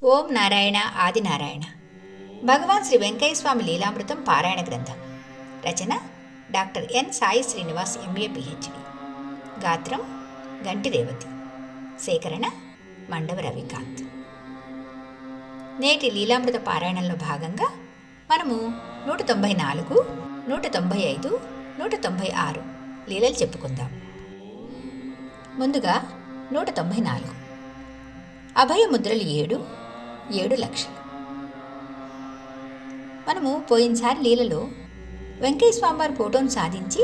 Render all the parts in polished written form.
ఓం నారాయణ ఆదినారాయణ. భగవాన్ శ్రీ వెంకయ్య స్వామి లీలామృతం పారాయణ గ్రంథం. రచన doctor N Sai Srinivas MA PhD. గాత్రం గంటి రేవతి. సేకరణ మండవ రవికాంత్. నేటి లీలామృత పారాయణంలో భాగంగా మనము 194, 195, 196 లీలలు చెప్పుకుందాం. ముందుగా 194. అభయముద్రలు 7 లక్షలు. మనము పోయినసారి లీలలో వెంకయ్య స్వామివారి ఫోటోను సాధించి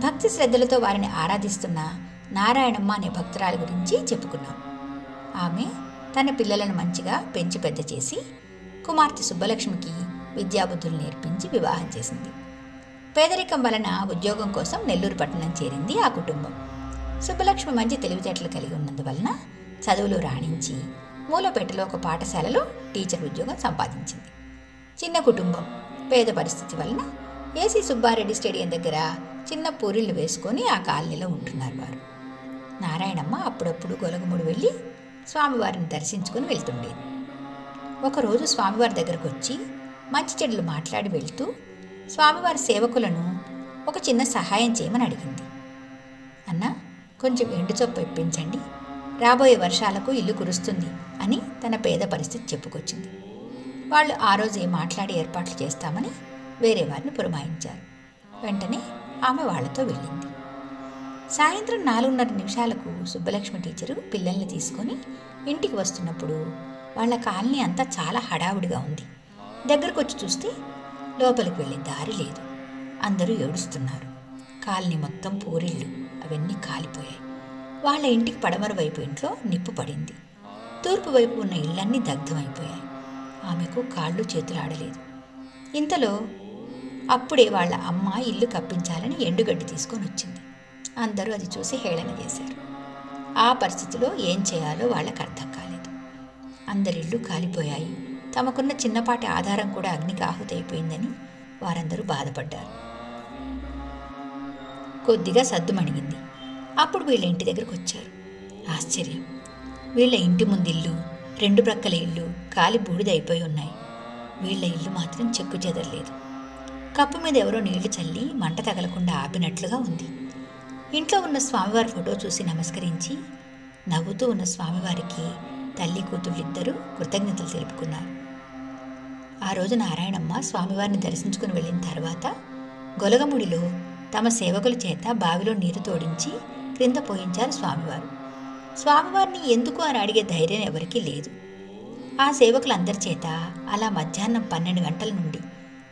భక్తి శ్రద్ధలతో వారిని ఆరాధిస్తున్న నారాయణమ్మ అనే భక్తురాలి గురించి చెప్పుకున్నాం. ఆమె తన పిల్లలను మంచిగా పెంచి పెద్ద చేసి కుమార్తె సుబ్బలక్ష్మికి విద్యాబుద్ధులు నేర్పించి వివాహం చేసింది. పేదరికం వలన ఉద్యోగం కోసం నెల్లూరు పట్టణం చేరింది ఆ కుటుంబం. సుబ్బలక్ష్మి మంచి తెలివితేటలు కలిగి ఉన్నందువలన చదువులో రాణించి మూలపేటలో ఒక పాఠశాలలో టీచర్ ఉద్యోగం సంపాదించింది. చిన్న కుటుంబం, పేద పరిస్థితి వలన ఏసీ సుబ్బారెడ్డి స్టేడియం దగ్గర చిన్న పూరిళ్ళు వేసుకొని ఆ కాలనీలో ఉంటున్నారు వారు. నారాయణమ్మ అప్పుడప్పుడు గొలగముడు వెళ్ళి స్వామివారిని దర్శించుకుని వెళ్తుండేది. ఒకరోజు స్వామివారి దగ్గరకు వచ్చి మంచి చెడులు మాట్లాడి వెళ్తూ స్వామివారి సేవకులను ఒక చిన్న సహాయం చేయమని అడిగింది. అన్న, కొంచెం ఎండు చొప్ప ఇప్పించండి, రాబోయే వర్షాలకు ఇల్లు కురుస్తుంది అని తన పేద పరిస్థితి చెప్పుకొచ్చింది. వాళ్ళు ఆ రోజే మాట్లాడి ఏర్పాట్లు చేస్తామని వేరే వారిని పురమాయించారు. వెంటనే ఆమె వాళ్లతో వెళ్ళింది. సాయంత్రం 4:30 నిమిషాలకు సుబ్బలక్ష్మి టీచరు పిల్లల్ని తీసుకొని ఇంటికి వస్తున్నప్పుడు వాళ్ళ కాలనీ అంతా చాలా హడావుడిగా ఉంది. దగ్గరకు వచ్చి చూస్తే లోపలికి వెళ్ళే దారి లేదు. అందరూ ఏడుస్తున్నారు. కాలనీ మొత్తం పూరిళ్ళు, అవన్నీ కాలిపోయాయి. వాళ్ళ ఇంటికి పడమర వైపు ఇంట్లో నిప్పు పడింది. తూర్పు వైపు ఉన్న ఇళ్ళన్నీ దగ్ధమైపోయాయి. ఆమెకు కాళ్ళు చేతులు ఆడలేదు. ఇంతలో అప్పుడే వాళ్ళ అమ్మ ఇల్లు కప్పించాలని ఎండుగడ్డి తీసుకొని వచ్చింది. అందరూ అది చూసి హేళన చేశారు. ఆ పరిస్థితిలో ఏం చేయాలో వాళ్ళకి అర్థం కాలేదు. అందరిళ్ళు కాలిపోయాయి. తమకున్న చిన్నపాటి ఆధారం కూడా అగ్నికి ఆహుతైపోయిందని వారందరూ బాధపడ్డారు. కొద్దిగా సద్దుమణిగింది. అప్పుడు వీళ్ళ ఇంటి దగ్గరకు వచ్చారు. ఆశ్చర్యం! వీళ్ళ ఇంటి ముందు ఇల్లు, 2 ప్రక్కల ఇల్లు కాలి బూడిదైపోయి ఉన్నాయి. వీళ్ళ ఇల్లు మాత్రం చెక్కు చెదరలేదు. కప్పు మీద ఎవరో నీళ్లు చల్లి మంట తగలకుండా ఆపినట్లుగా ఉంది. ఇంట్లో ఉన్న స్వామివారి ఫోటో చూసి నమస్కరించి నవ్వుతూ ఉన్న స్వామివారికి తల్లి కూతుళ్ళిద్దరూ కృతజ్ఞతలు తెలుపుకున్నారు. ఆ రోజు నారాయణమ్మ స్వామివారిని దర్శించుకుని వెళ్ళిన తర్వాత గొలగముడిలో తమ సేవకుల చేత బావిలో నీరు తోడించి క్రింద పోయించారు స్వామివారు. స్వామివారిని ఎందుకు అని అడిగే ధైర్యం ఎవరికీ లేదు. ఆ సేవకులందరి చేత అలా మధ్యాహ్నం 12 గంటల నుండి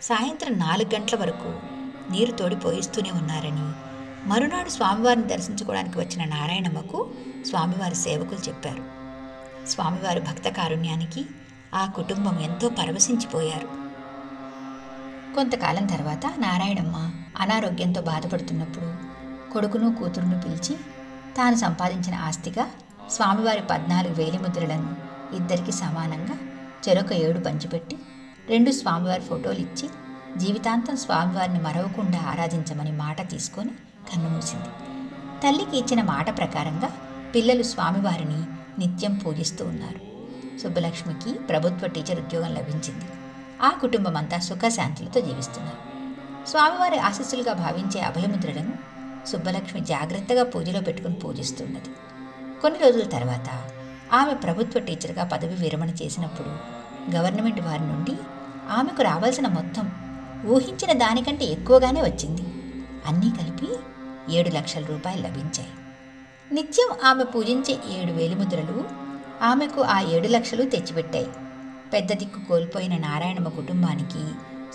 సాయంత్రం 4 గంటల వరకు నీరు తోడి పోయిస్తూనే ఉన్నారని మరునాడు స్వామివారిని దర్శించుకోవడానికి వచ్చిన నారాయణమ్మకు స్వామివారి సేవకులు చెప్పారు. స్వామివారి భక్త కారుణ్యానికి ఆ కుటుంబం ఎంతో పరవశించిపోయారు. కొంతకాలం తర్వాత నారాయణమ్మ అనారోగ్యంతో బాధపడుతున్నప్పుడు కొడుకును కూతురును పిలిచి తాను సంపాదించిన ఆస్తిగా స్వామివారి 14 వేలిముద్రలను ఇద్దరికి సమానంగా చెరొక 7 పంచిపెట్టి 2 స్వామివారి ఫోటోలు ఇచ్చి జీవితాంతం స్వామివారిని మరవకుండా ఆరాధించమని మాట తీసుకొని కన్నుమూసింది. తల్లికి ఇచ్చిన మాట ప్రకారంగా పిల్లలు స్వామివారిని నిత్యం పూజిస్తూ ఉన్నారు. సుబ్బలక్ష్మికి ప్రభుత్వ టీచర్ ఉద్యోగం లభించింది. ఆ కుటుంబం అంతా సుఖశాంతులతో జీవిస్తున్నారు. స్వామివారి ఆశీస్సులుగా భావించే అభయముద్రలను సుబ్బలక్ష్మి జాగ్రత్తగా పూజలో పెట్టుకుని పూజిస్తున్నది. కొన్ని రోజుల తర్వాత ఆమె ప్రభుత్వ టీచర్గా పదవి విరమణ చేసినప్పుడు గవర్నమెంట్ వారి నుండి ఆమెకు రావాల్సిన మొత్తం ఊహించిన దానికంటే ఎక్కువగానే వచ్చింది. అన్నీ కలిపి 7 లక్షల రూపాయలు లభించాయి. నిత్యం ఆమె పూజించే 7 వేలిముద్రలు ఆమెకు ఆ 7 లక్షలు తెచ్చిపెట్టాయి. పెద్ద దిక్కు కోల్పోయిన నారాయణమ్మ కుటుంబానికి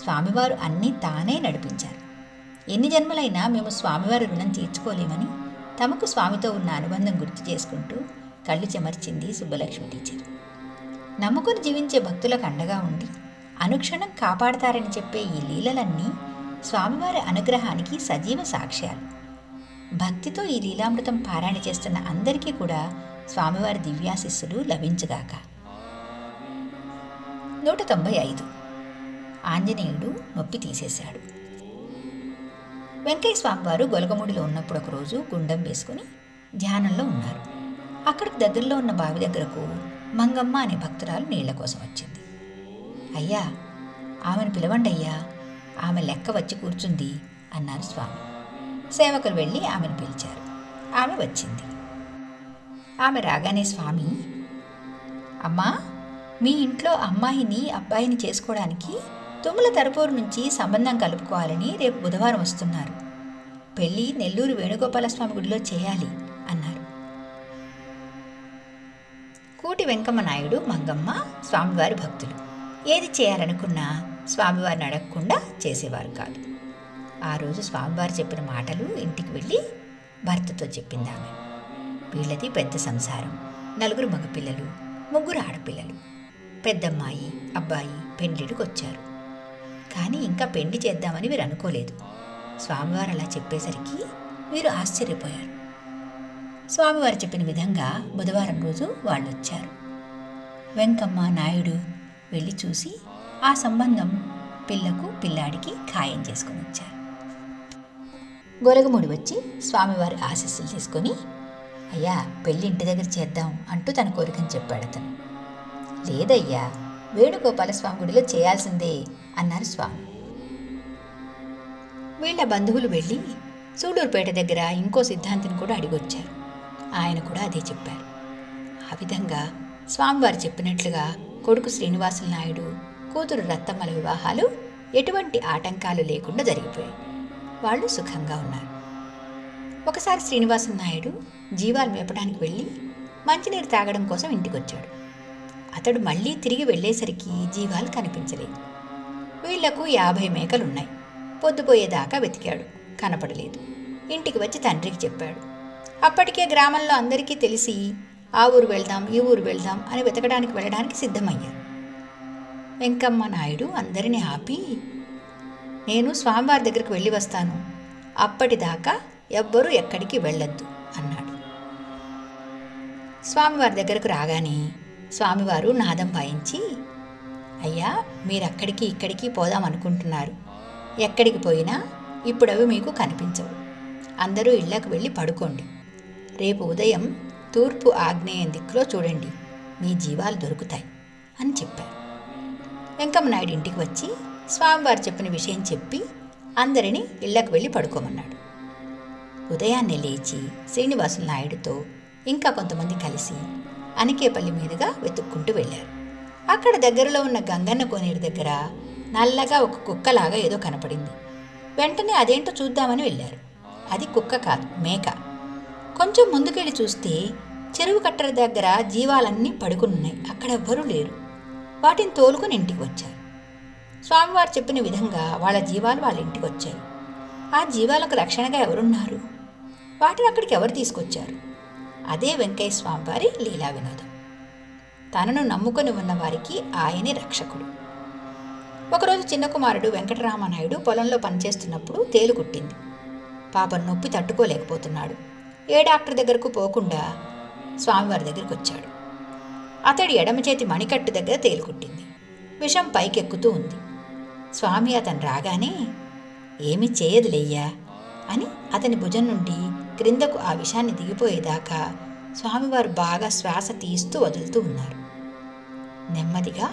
స్వామివారు అన్నీ తానే నడిపించారు. ఎన్ని జన్మలైనా మేము స్వామివారి రుణం తీర్చుకోలేమని తమకు స్వామితో ఉన్న అనుబంధం గుర్తు చేసుకుంటూ కళ్ళు చెమర్చింది సుబ్బలక్ష్మి టీచర్. నమ్ముకుని జీవించే భక్తులకు అండగా ఉండి అనుక్షణం కాపాడతారని చెప్పే ఈ లీలలన్నీ స్వామివారి అనుగ్రహానికి సజీవ సాక్ష్యాలు. భక్తితో ఈ లీలామృతం పారాయణ చేస్తున్న అందరికీ కూడా స్వామివారి దివ్యాశిస్సులు లభించుగాక. 195. ఆంజనేయుడు నొప్పి తీసేశాడు. వెంకయ్య స్వామివారు గొలగముడిలో ఉన్నప్పుడు ఒకరోజు గుండం వేసుకుని ధ్యానంలో ఉన్నారు. అక్కడికి దగ్గరలో ఉన్న బావి దగ్గరకు మంగమ్మ అనే భక్తురాలు నీళ్ల కోసం వచ్చింది. అయ్యా, ఆమెను పిలవండి అయ్యా, ఆమె లెక్క వచ్చి కూర్చుంది అన్నారు స్వామి. సేవకులు వెళ్ళి ఆమెను పిలిచారు. ఆమె వచ్చింది. ఆమె రాగానే స్వామి, అమ్మా, మీ ఇంట్లో అమ్మాయిని అబ్బాయిని చేసుకోవడానికి తుమ్మల తరపూరు నుంచి సంబంధం కలుపుకోవాలని రేపు బుధవారం వస్తున్నారు. పెళ్ళి నెల్లూరు వేణుగోపాలస్వామి గుడిలో చేయాలి అన్నారు. కూటి వెంకమ్మ నాయుడు, మంగమ్మ స్వామివారి భక్తులు. ఏది చేయాలనుకున్నా స్వామివారిని అడగకుండా చేసేవారు కాదు. ఆ రోజు స్వామివారు చెప్పిన మాటలు ఇంటికి వెళ్ళి భర్తతో చెప్పింది ఆమె. వీళ్ళది పెద్ద సంసారం, 4 మగపిల్లలు, 3 ఆడపిల్లలు. పెద్దమ్మాయి, అబ్బాయి పెండ్లిడికి వచ్చారు. కానీ ఇంకా పెండి చేద్దామని వీరు అనుకోలేదు. స్వామివారు అలా చెప్పేసరికి వీరు ఆశ్చర్యపోయారు. స్వామివారు చెప్పిన విధంగా బుధవారం రోజు వాళ్ళు వచ్చారు. వెంకమ్మ నాయుడు వెళ్ళి చూసి ఆ సంబంధం పిల్లకు పిల్లాడికి ఖాయం చేసుకొని వచ్చారు. గొలగముడి వచ్చి స్వామివారి ఆశీస్సులు తీసుకొని, అయ్యా, పెళ్ళి ఇంటి దగ్గర చేద్దాం అంటూ తన కోరికను చెప్పాడు అతను. లేదయ్యా, వేణుగోపాలస్వామి గుడిలో చేయాల్సిందే అన్నారు స్వామి. వీళ్ళ బంధువులు వెళ్ళి సూడూరుపేట దగ్గర ఇంకో సిద్ధాంతిని కూడా అడిగొచ్చారు. ఆయన కూడా అదే చెప్పారు. ఆ విధంగా స్వామివారు చెప్పినట్లుగా కొడుకు శ్రీనివాసులు నాయుడు, కూతురు రత్తమ్మల వివాహాలు ఎటువంటి ఆటంకాలు లేకుండా జరిగిపోయాయి. వాళ్ళు సుఖంగా ఉన్నారు. ఒకసారి శ్రీనివాసులు నాయుడు జీవాలు మేపడానికి వెళ్ళి మంచినీరు తాగడం కోసం ఇంటికి వచ్చాడు. అతడు మళ్ళీ తిరిగి వెళ్ళేసరికి జీవాలు కనిపించలేదు. వీళ్లకు 50 మేకలున్నాయి. పొద్దుపోయేదాకా వెతికాడు, కనపడలేదు. ఇంటికి వచ్చి తండ్రికి చెప్పాడు. అప్పటికే గ్రామంలో అందరికీ తెలిసి ఆ ఊరు వెళ్దాం, ఈ ఊరు వెళ్దాం అని వెతకడానికి వెళ్ళడానికి సిద్ధమయ్యారు. వెంకమ్మ నాయుడు అందరినీ ఆపి, నేను స్వామివారి దగ్గరికి వెళ్ళి వస్తాను, అప్పటిదాకా ఎవ్వరూ ఎక్కడికి వెళ్ళొద్దు అన్నాడు. స్వామివారి దగ్గరకు రాగానే స్వామివారు నాదం వాయించి, అయ్యా, మీరక్కడికి ఇక్కడికి పోదాం అనుకుంటున్నారు. ఎక్కడికి పోయినా ఇప్పుడు అవి మీకు కనిపించవు. అందరూ ఇళ్లకు వెళ్ళి పడుకోండి. రేపు ఉదయం తూర్పు ఆగ్నేయం దిక్కులో చూడండి, మీ జీవాలు దొరుకుతాయి అని చెప్పారు. వెంకమ్మ నాయుడు ఇంటికి వచ్చి స్వామివారు చెప్పిన విషయం చెప్పి అందరినీ ఇళ్లకు వెళ్ళి పడుకోమన్నాడు. ఉదయాన్నే లేచి శ్రీనివాసులు నాయుడుతో ఇంకా కొంతమంది కలిసి అనికేపల్లి మీదుగా వెతుక్కుంటూ వెళ్ళారు. అక్కడ దగ్గరలో ఉన్న గంగన్న కోనేరు దగ్గర నల్లగా ఒక కుక్కలాగా ఏదో కనపడింది. వెంటనే అదేంటో చూద్దామని వెళ్ళారు. అది కుక్క కాదు, మేక. కొంచెం ముందుకెళ్ళి చూస్తే చెరువు కట్టర దగ్గర జీవాలన్నీ పడుకున్నాయి. అక్కడ ఎవ్వరూ లేరు. వాటిని తోలుకొని ఇంటికి వచ్చారు. స్వామివారు చెప్పిన విధంగా వాళ్ళ జీవాలు వాళ్ళ ఇంటికి వచ్చాయి. ఆ జీవాలకు రక్షణగా ఎవరున్నారు? వాటిని అక్కడికి ఎవరు తీసుకొచ్చారు? అదే వెంకయ్య స్వామివారి లీలా వినోదం. తనను నమ్ముకొని ఉన్న వారికి ఆయనే రక్షకుడు. ఒకరోజు చిన్న కుమారుడు వెంకటరామనాయుడు పొలంలో పనిచేస్తున్నప్పుడు తేలు కుట్టింది. పాపం నొప్పి తట్టుకోలేకపోతున్నాడు. ఏ డాక్టర్ దగ్గరకు పోకుండా స్వామివారి దగ్గరికి వచ్చాడు. అతడి ఎడమ చేతి మణికట్టు దగ్గర తేలు కుట్టింది. విషం పైకెక్కుతూ ఉంది. స్వామి అతను రాగానే, ఏమీ చేయదులేయ్యా అని అతని భుజం నుండి క్రిందకు ఆ విషాన్ని దిగిపోయేదాకా స్వామివారు బాగా శ్వాస తీస్తూ వదులుతూ ఉన్నారు. నెమ్మదిగా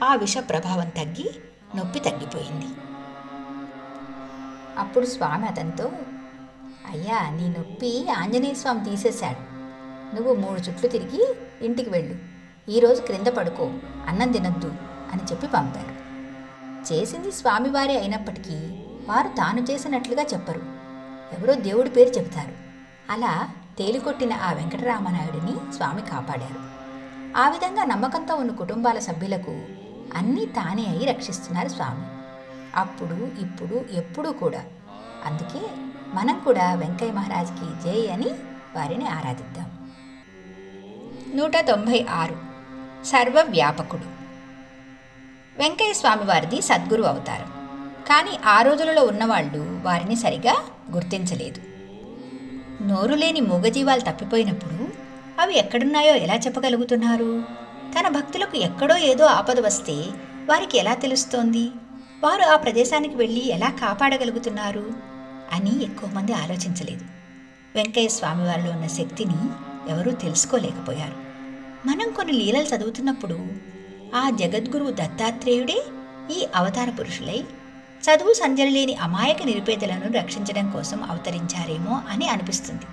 ఆ విష ప్రభావం తగ్గి నొప్పి తగ్గిపోయింది. అప్పుడు స్వామి అతనితో, అయ్యా, నీ నొప్పి ఆంజనేయ స్వామి తీసేశాడు. నువ్వు 3 చుట్లు తిరిగి ఇంటికి వెళ్ళు. ఈరోజు క్రింద పడుకో, అన్నం తినొద్దు అని చెప్పి పంపారు. చేసింది స్వామివారే అయినప్పటికీ వారు తాను చేసినట్లుగా చెప్పరు. ఎవరో దేవుడి పేరు చెబుతారు. అలా తేలికొట్టిన ఆ వెంకటరామనాయుడిని స్వామి కాపాడారు. ఆ విధంగా నమ్మకంతో ఉన్న కుటుంబాల సభ్యులకు అన్నీ తానే అయి రక్షిస్తున్నారు స్వామి. అప్పుడు, ఇప్పుడు, ఎప్పుడూ కూడా. అందుకే మనం కూడా వెంకయ్య మహారాజ్కి జై అని వారిని ఆరాధిద్దాం. 196 సర్వవ్యాపకుడు. వెంకయ్య స్వామి వారిది సద్గురు అవతారం. కానీ ఆ రోజులలో ఉన్నవాళ్ళు వారిని సరిగా గుర్తించలేదు. నోరు లేని మూగజీవాలు తప్పిపోయినప్పుడు అవి ఎక్కడున్నాయో ఎలా చెప్పగలుగుతున్నారు? తన భక్తులకు ఎక్కడో ఏదో ఆపద వస్తే వారికి ఎలా తెలుస్తోంది? వారు ఆ ప్రదేశానికి వెళ్ళి ఎలా కాపాడగలుగుతున్నారు అని ఎక్కువ మంది ఆలోచించలేదు. వెంకయ్య స్వామివారిలో ఉన్న శక్తిని ఎవరూ తెలుసుకోలేకపోయారు. మనం కొన్ని లీలలు చదువుతున్నప్పుడు ఆ జగద్గురువు దత్తాత్రేయుడే ఈ అవతార పురుషులై చదువు సంధ్యలు లేని అమాయక నిరుపేదలను రక్షించడం కోసం అవతరించారేమో అని అనిపిస్తుంది.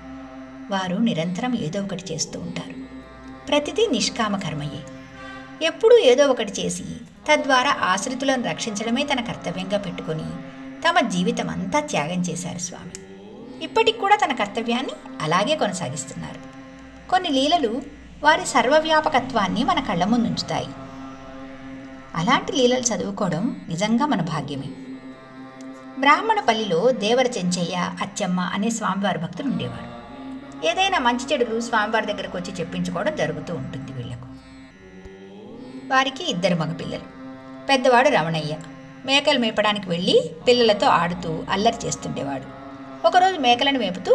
వారు నిరంతరం ఏదో ఒకటి చేస్తూ ఉంటారు. ప్రతిదీ నిష్కామ కర్మయే. ఎప్పుడూ ఏదో ఒకటి చేసి తద్వారా ఆశ్రితులను రక్షించడమే తన కర్తవ్యంగా పెట్టుకొని తమ జీవితం అంతా త్యాగం చేశారు స్వామి. ఇప్పటికి కూడా తన కర్తవ్యాన్ని అలాగే కొనసాగిస్తున్నారు. కొన్ని లీలలు వారి సర్వవ్యాపకత్వాన్ని మన కళ్ళ ముందు ఉంచుతాయి. అలాంటి లీలలు చదువుకోవడం నిజంగా మన భాగ్యమే. బ్రాహ్మణపల్లిలో దేవర చెంచయ్య, అచ్చమ్మ అనే స్వామివారి భక్తులు ఉండేవారు. ఏదైనా మంచి చెడులు స్వామివారి దగ్గరకు వచ్చి చెప్పించుకోవడం జరుగుతూ ఉంటుంది వీళ్లకు. వారికి 2 మగపిల్లలు. పెద్దవాడు రమణయ్య మేకలు మేపడానికి వెళ్ళి పిల్లలతో ఆడుతూ అల్లరి చేస్తుండేవాడు. ఒకరోజు మేకలను మేపుతూ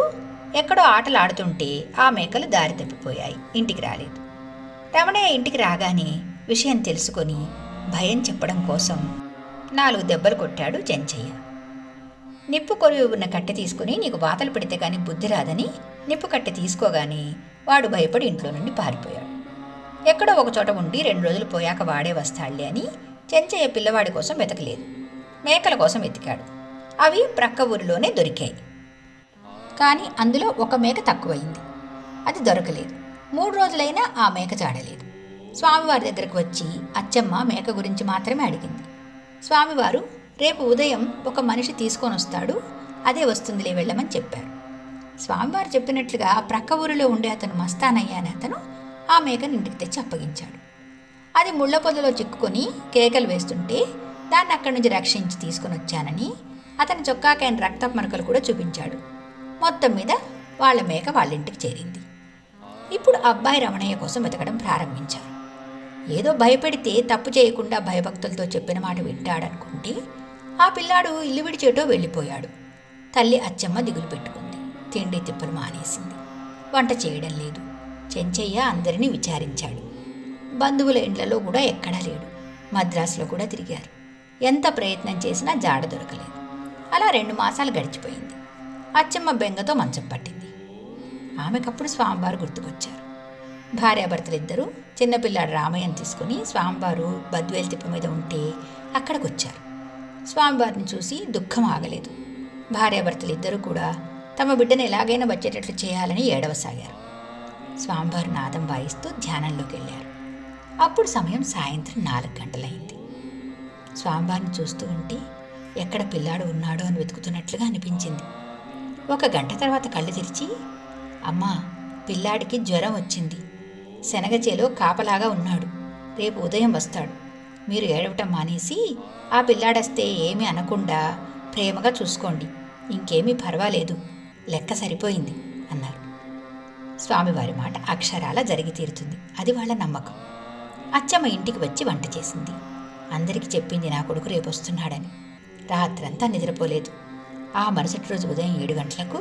ఎక్కడో ఆటలు ఆడుతుంటే ఆ మేకలు దారి తప్పిపోయాయి, ఇంటికి రాలేదు. రమణయ్య ఇంటికి రాగానే విషయం తెలుసుకొని భయం చెప్పడం కోసం 4 దెబ్బలు కొట్టాడు చెంచయ్య. నిప్పు కొరివి ఉన్న కట్టె తీసుకుని నీకు వాతలు పెడితే కానీ బుద్ధి రాదని నిప్పు కట్టె తీసుకోగానే వాడు భయపడి ఇంట్లో నుండి పారిపోయాడు. ఎక్కడో ఒకచోట ఉండి 2 రోజులు పోయాక వాడే వస్తాడులే అని చెంచయ్య పిల్లవాడి కోసం వెతకలేదు, మేకల కోసం వెతికాడు. అవి ప్రక్క ఊరిలోనే దొరికాయి. కానీ అందులో ఒక మేక తక్కువైంది, అది దొరకలేదు. 3 రోజులైనా ఆ మేక చాడలేదు. స్వామివారి దగ్గరకు వచ్చి అచ్చమ్మ మేక గురించి మాత్రమే అడిగింది. స్వామివారు రేపు ఉదయం ఒక మనిషి తీసుకొని వస్తాడు, అదే వస్తుందిలే వెళ్ళమని చెప్పారు. స్వామివారు చెప్పినట్లుగా ప్రక్క ఊరిలో ఉండే అతను మస్తానయ్య అనే అతను ఆ మేకను ఇంటికి తెచ్చి అప్పగించాడు. అది ముళ్ళ పొదలో చిక్కుకొని కేకలు వేస్తుంటే దాన్ని అక్కడి నుంచి రక్షించి తీసుకుని వచ్చానని అతని చొక్కాకైన రక్తపు మరకలు కూడా చూపించాడు. మొత్తం మీద వాళ్ళ మేక వాళ్ళ ఇంటికి చేరింది. ఇప్పుడు అబ్బాయి రమణయ్య కోసం వెతకడం ప్రారంభించారు. ఏదో భయపెడితే తప్పు చేయకుండా భయభక్తులతో చెప్పిన మాట వింటాడనుకుంటే ఆ పిల్లాడు ఇల్లు విడిచేటో వెళ్ళిపోయాడు. తల్లి అచ్చమ్మ దిగులు పెట్టుకుంది. తిండి తిప్పలు మానేసింది, వంట చేయడం లేదు. చెంచయ్య అందరినీ విచారించాడు. బంధువుల ఇండ్లలో కూడా ఎక్కడా లేడు. మద్రాసులో కూడా తిరిగారు. ఎంత ప్రయత్నం చేసినా జాడ దొరకలేదు. అలా 2 మాసాలు గడిచిపోయింది. అచ్చమ్మ బెంగతో మంచం పట్టింది. ఆమెకప్పుడు స్వామివారు గుర్తుకొచ్చారు. భార్యాభర్తలిద్దరూ చిన్నపిల్లాడు రామయ్యను తీసుకుని స్వామివారు బద్వేలు తిప్ప మీద ఉంటే అక్కడికి వచ్చారు. స్వామివారిని చూసి దుఃఖం ఆగలేదు. భార్యాభర్తలిద్దరూ కూడా తమ బిడ్డను ఎలాగైనా వచ్చేటట్లు చేయాలని ఏడవసాగారు. స్వామివారు నాదం వాయిస్తూ ధ్యానంలోకి వెళ్ళారు. అప్పుడు సమయం సాయంత్రం 4 గంటలైంది. స్వామివారిని చూస్తూ ఉంటే ఎక్కడ పిల్లాడు ఉన్నాడో అని వెతుకుతున్నట్లుగా అనిపించింది. 1 గంట తర్వాత కళ్ళు తెరిచి, అమ్మా, పిల్లాడికి జ్వరం వచ్చింది, శనగచేలో కాపలాగా ఉన్నాడు, రేపు ఉదయం వస్తాడు, మీరు ఏడవటం మానేసి ఆ పిల్లాడొస్తే ఏమీ అనకుండా ప్రేమగా చూసుకోండి, ఇంకేమీ పర్వాలేదు, లెక్క సరిపోయింది అన్నారు. స్వామివారి మాట అక్షరాల జరిగి తీరుతుంది, అది వాళ్ళ నమ్మకం. అచ్చమ్మ ఇంటికి వచ్చి వంట చేసింది. అందరికీ చెప్పింది నా కొడుకు రేపు వస్తున్నాడని. రాత్రంతా నిద్రపోలేదు. ఆ మరుసటి రోజు ఉదయం 7 గంటలకు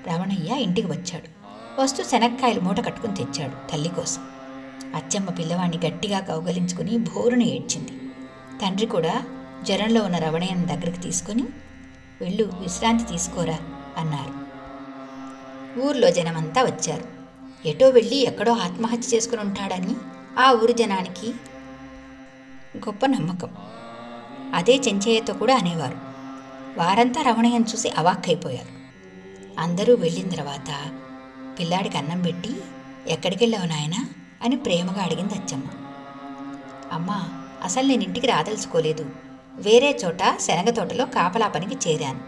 రమణయ్య ఇంటికి వచ్చాడు. వస్తూ శనక్కాయలు మూట కట్టుకుని తెచ్చాడు తల్లి కోసం. అచ్చమ్మ పిల్లవాడిని గట్టిగా కౌగలించుకుని భోరును ఏడ్చింది. తండ్రి కూడా జ్వరంలో ఉన్న రమణయ్యను దగ్గరికి తీసుకుని, వెళ్ళు, విశ్రాంతి తీసుకోరా అన్నారు. ఊర్లో జనమంతా వచ్చారు. ఎటో వెళ్ళి ఎక్కడో ఆత్మహత్య చేసుకుని ఉంటాడని ఆ ఊరి జనానికి గొప్ప నమ్మకం. అదే చెంచయ్యతో కూడా అనేవారు. వారంతా రమణయ్యను చూసి అవాక్కైపోయారు. అందరూ వెళ్ళిన తర్వాత పిల్లాడికి అన్నం పెట్టి, ఎక్కడికి వెళ్ళావు నాయనా అని ప్రేమగా అడిగింది అచ్చమ్మ. అమ్మా, అసలు నేను ఇంటికి రాదలుచుకోలేదు, వేరే చోట శనగ తోటలో కాపలా పనికి చేరాను.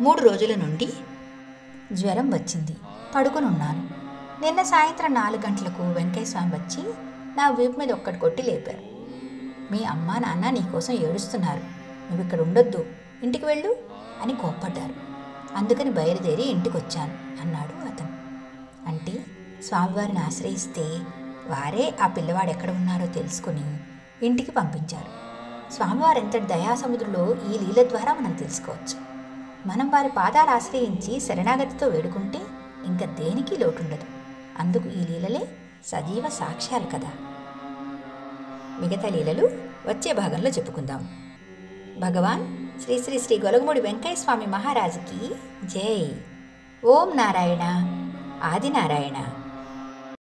3 రోజుల నుండి జ్వరం వచ్చింది, పడుకొని ఉన్నాను. నిన్న సాయంత్రం 4 గంటలకు వెంకయ్య స్వామి వచ్చి నా వీపు మీద ఒక్కటి కొట్టి లేపారు. మీ అమ్మ నాన్న నీకోసం ఏడుస్తున్నారు, నువ్వు ఇక్కడ ఉండొద్దు, ఇంటికి వెళ్ళు అని కోప్పడ్డారు. అందుకని బయలుదేరి ఇంటికి వచ్చాను అన్నాడు అతను. అంటే స్వామివారిని ఆశ్రయిస్తే వారే ఆ పిల్లవాడు ఎక్కడ ఉన్నారో తెలుసుకుని ఇంటికి పంపించారు. స్వామివారు ఎంతటి దయాసముద్రులో ఈ లీల ద్వారా మనం తెలుసుకోవచ్చు. మనం వారి పాదాలు ఆశ్రయించి శరణాగతితో వేడుకుంటే ఇంకా దేనికి లోటుండదు. అందుకు ఈ లీలలే సజీవ సాక్ష్యాలు కదా. మిగతా లీలలు వచ్చే భాగంలో చెప్పుకుందాం. భగవాన్ శ్రీ శ్రీ శ్రీ గొలగముడి వెంకయ్య స్వామి మహారాజుకి జై. ఓం నారాయణ. ఆదినారాయణ.